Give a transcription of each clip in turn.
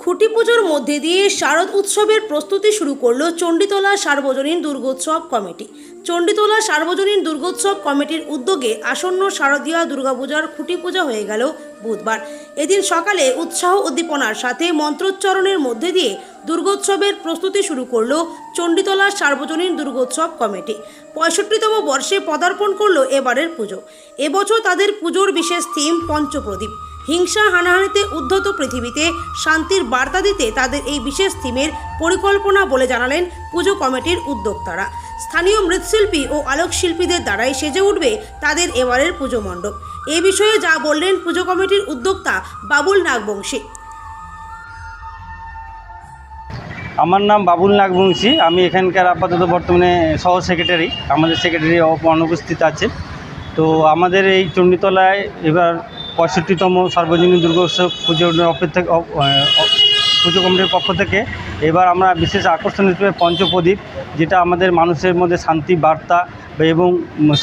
খুঁটি পুজোর মধ্যে দিয়ে শারদ উৎসবের প্রস্তুতি শুরু করলো চণ্ডীতলা সার্বজনীন দুর্গোৎসব কমিটি। চণ্ডীতলা সার্বজনীন দুর্গোৎসব কমিটির উদ্যোগে আসন্ন শারদীয়া দুর্গাপূজার খুঁটি পূজা হয়ে গেল বুধবার। এদিন সকালে উৎসাহ উদ্দীপনার সাথে মন্ত্রোচ্চারণের মধ্যে দিয়ে দুর্গোৎসবের প্রস্তুতি শুরু করলো চণ্ডীতলা সার্বজনীন দুর্গোৎসব কমিটি। 65তম বর্ষে পদার্পণ করলো এবারের পুজো। এবছর তাদের পুজোর বিশেষ থিম পঞ্চপ্রদীপ। হিংসা হানাহানিতে উদ্ধত পৃথিবীতে শান্তির বার্তা দিতে তাদের এই বিশেষ থিমের পরিকল্পনা বলে জানালেন পুজো কমিটির উদ্যোক্তারা। স্থানীয় মৃৎশিল্পী ও আলোকশিল্পীদের দ্বারাই সেজে উঠবে তাদের এবারের পুজো মণ্ডপ। এ বিষয়ে যা বললেন পুজো কমিটির উদ্যোক্তা বাবুল নাগবংশী। আমার নাম বাবুল নাগবংশী। আমি এখানকার আপাতত বর্তমানে সহ সেক্রেটারি। আমাদের সেক্রেটারি অনুপস্থিত আছে। তো আমাদের এই চণ্ডীতলায় এবার 65তম সার্বজনীন দুর্গোৎসব পুজোর পুজো কমিটির পক্ষ থেকে এবার আমরা বিশেষ আকর্ষণ হিসেবে পঞ্চপ্রদীপ, যেটা আমাদের মানুষের মধ্যে শান্তি বার্তা এবং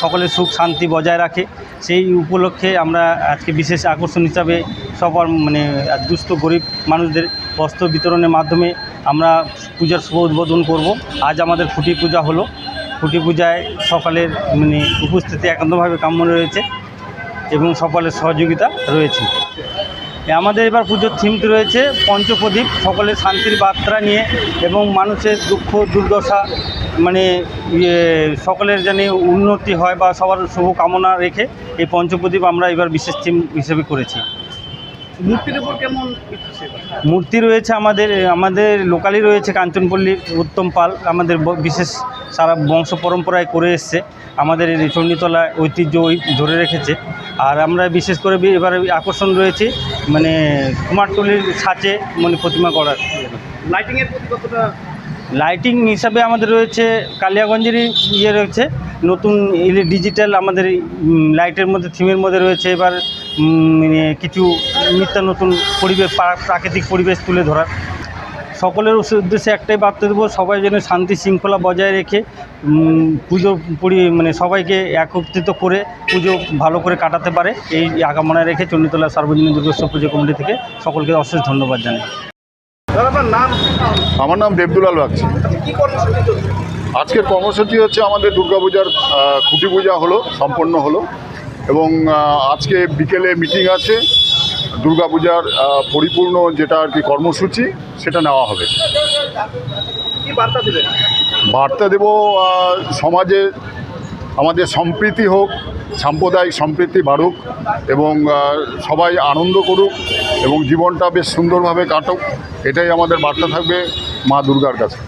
সকলের সুখ শান্তি বজায় রাখে, সেই উপলক্ষে আমরা আজকে বিশেষ আকর্ষণ হিসাবে সবার দুস্থ গরিব মানুষদের বস্ত্র বিতরণের মাধ্যমে আমরা পূজার শুভ উদ্বোধন করব। আজ আমাদের খুঁটি পূজা হলো। খুঁটি পূজায় সকলের উপস্থিতি একান্তভাবে কাম্য রয়েছে এবং সকলের সহযোগিতা রয়েছে। আমাদের এবার পুজোর থিমটি রয়েছে পঞ্চপ্রদীপ, সকলের শান্তির বার্তা নিয়ে এবং মানুষের দুঃখ দুর্দশা সকলের যেন উন্নতি হয় বা সবার শুভ কামনা রেখে এই পঞ্চপ্রদীপ আমরা এবার বিশেষ থিম হিসেবে করেছি। মূর্তির উপর কেমন মূর্তি রয়েছে আমাদের লোকালই রয়েছে কাঞ্চনপল্লীর উত্তম পাল, আমাদের বিশেষ সারা বংশ পরম্পরায় করে এসছে, আমাদের এই চণ্ডীতলা ঐতিহ্য ধরে রেখেছে। আর আমরা বিশেষ করে এবার আকর্ষণ রয়েছে কুমারটুলির ছাঁচে প্রতিমা করার। লাইটিংয়ের প্রতি কতটা? লাইটিং হিসাবে আমাদের রয়েছে কালিয়াগঞ্জেরই রয়েছে নতুন ডিজিটাল আমাদের লাইটের মধ্যে থিমের মধ্যে রয়েছে এবার কিছু নিত্য নতুন পরিবেশ, প্রাকৃতিক পরিবেশ তুলে ধরার। সকলের উদ্দেশ্যে একটাই বার্তা দেবো, সবাই যেন শান্তি শৃঙ্খলা বজায় রেখে পুজো সবাইকে একত্রিত করে পুজো ভালো করে কাটাতে পারে, এই আকামনায় রেখে চণ্ডীতলা সার্বজনীন দুর্গোৎসব পুজো কমিটি থেকে সকলকে অশেষ ধন্যবাদ জানাই। আমার নাম দেবদুলাল বাগচি। আজকের কর্মসূচি হচ্ছে আমাদের দুর্গাপূজার খুঁটি পূজা হলো, সম্পন্ন হলো এবং আজকে বিকেলে মিটিং আছে। দুর্গাপূজার পরিপূর্ণ যেটা আর কি কর্মসূচি সেটা নেওয়া হবে। কি বার্তা দেবেন? বার্তা দেব সমাজে আমাদের সম্প্রীতি হোক, সাম্প্রদায়িক সম্প্রীতি বাড়ুক এবং সবাই আনন্দ করুক এবং জীবনটা বেশ সুন্দরভাবে কাটুক, এটাই আমাদের বার্তা থাকবে মা দুর্গার কাছে।